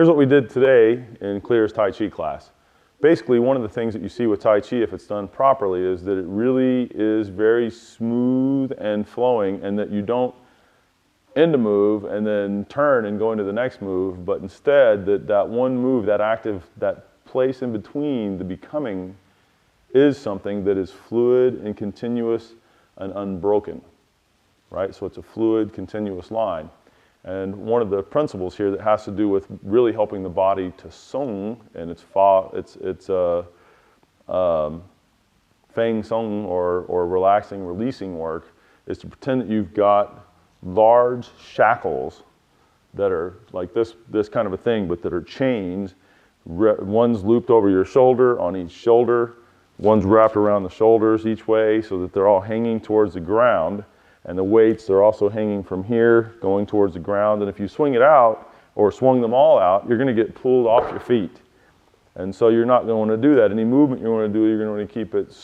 here's what we did today in Clear's Tai Chi class. Basically, one of the things that you see with Tai Chi, if it's done properly, is that it really is very smooth and flowing, and that you don't end a move and then turn and go into the next move, but instead that one move, that active, that place in between the becoming is something that is fluid and continuous and unbroken, right? So it's a fluid, continuous line. And one of the principles here that has to do with really helping the body to sung, and it's feng sung or relaxing, releasing work, is to pretend that you've got large shackles that are like this kind of a thing, but that are chains. One's looped over your shoulder on each shoulder, one's wrapped around the shoulders each way so that they're all hanging towards the ground. And the weights are also hanging from here, going towards the ground. And if you swing it out, or swung them all out, you're going to get pulled off your feet. And so you're not going to do that. Any movement you want to do, you're going to want to keep it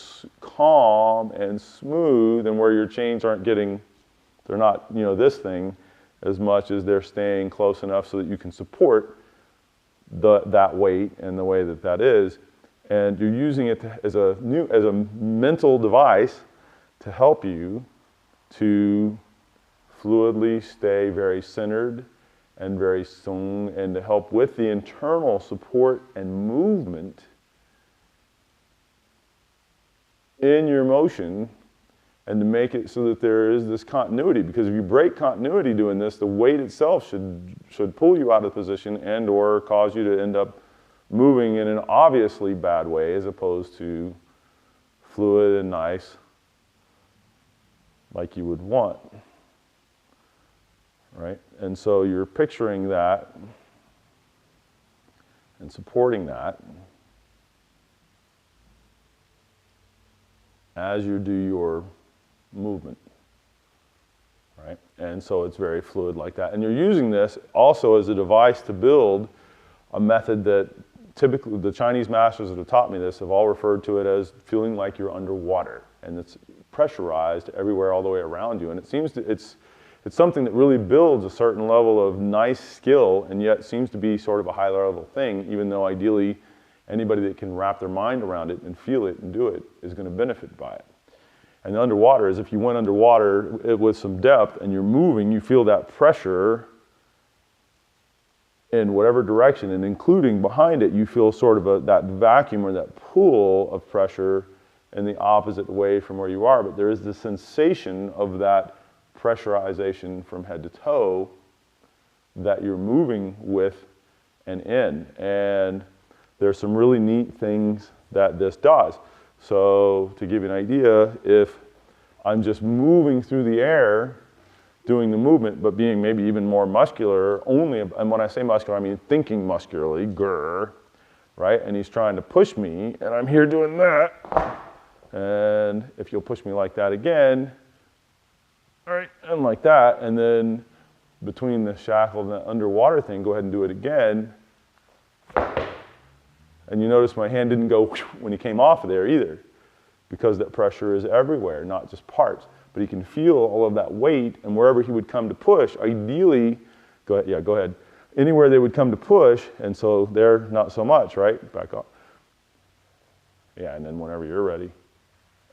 calm and smooth, and where your chains aren't getting, they're not, this thing as much as they're staying close enough so that you can support that weight and the way that is. And you're using it as a mental device to help you to fluidly stay very centered and very sung, and to help with the internal support and movement in your motion, and to make it so that there is this continuity. Because if you break continuity doing this, the weight itself should pull you out of position and or cause you to end up moving in an obviously bad way, as opposed to fluid and nice like you would want, right? And so you're picturing that and supporting that as you do your movement, right? And so it's very fluid like that. And you're using this also as a device to build a method that typically the Chinese masters that have taught me this have all referred to it as feeling like you're underwater, and it's pressurized everywhere all the way around you. And it seems to, it's something that really builds a certain level of nice skill, and yet seems to be sort of a high level thing, even though ideally anybody that can wrap their mind around it and feel it and do it is going to benefit by it. And the underwater is, if you went underwater with some depth and you're moving, you feel that pressure in whatever direction, and including behind it, you feel sort of that vacuum or that pull of pressure in the opposite way from where you are. But there is the sensation of that pressurization from head to toe that you're moving with and in. And there's some really neat things that this does. So to give you an idea, if I'm just moving through the air, doing the movement, but being maybe even more muscular, and when I say muscular, I mean thinking muscularly, grr, right? And he's trying to push me, and I'm here doing that. And if you'll push me like that again, all right, and like that, and then between the shackle and the underwater thing, go ahead and do it again. And you notice my hand didn't go when he came off of there either, because that pressure is everywhere, not just parts. But he can feel all of that weight, and wherever he would come to push, ideally, go ahead. Anywhere they would come to push, and so there, not so much, right? Back up. Yeah, and then whenever you're ready.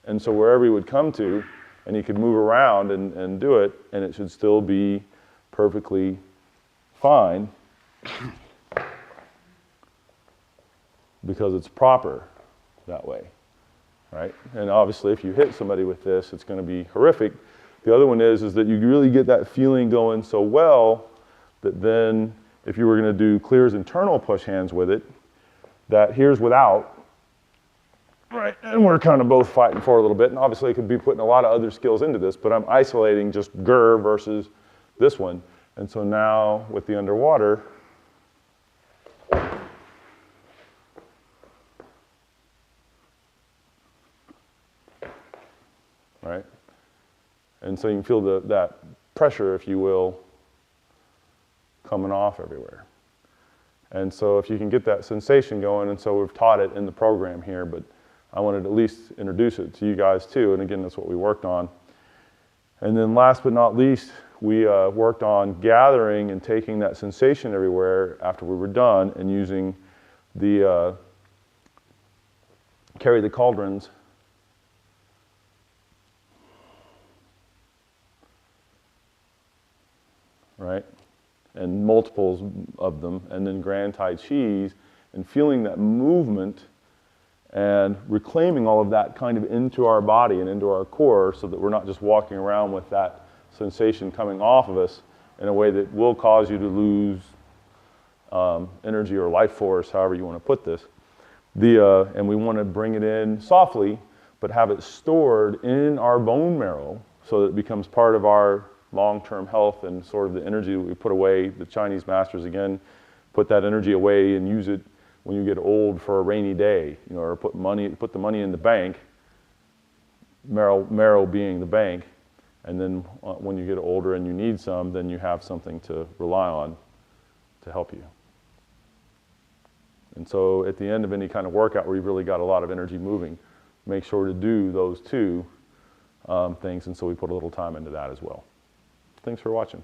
And so wherever he would come to, and he could move around and do it, and it should still be perfectly fine because it's proper that way, right? And obviously if you hit somebody with this, it's going to be horrific. The other one is that you really get that feeling going so well that then if you were going to do Clear's internal push hands with it, that here's without, right, and we're kind of both fighting for a little bit, and obviously I could be putting a lot of other skills into this, but I'm isolating just grr versus this one. And so now with the underwater, right, and so you can feel that pressure, if you will, coming off everywhere. And so if you can get that sensation going, and so we've taught it in the program here, but I wanted to at least introduce it to you guys too, and again, that's what we worked on. And then last but not least, we worked on gathering and taking that sensation everywhere after we were done and using the carry the cauldrons. Right? And multiples of them, and then grand Tai Chis, and feeling that movement and reclaiming all of that kind of into our body and into our core so that we're not just walking around with that sensation coming off of us in a way that will cause you to lose energy or life force, however you want to put this. And we want to bring it in softly, but have it stored in our bone marrow so that it becomes part of our long-term health and sort of the energy that we put away. The Chinese masters, again, put that energy away and use it when you get old for a rainy day, you know, or put the money in the bank, marrow being the bank, and then when you get older and you need some, then you have something to rely on to help you. And so at the end of any kind of workout where you've really got a lot of energy moving, make sure to do those two things, and so we put a little time into that as well. Thanks for watching.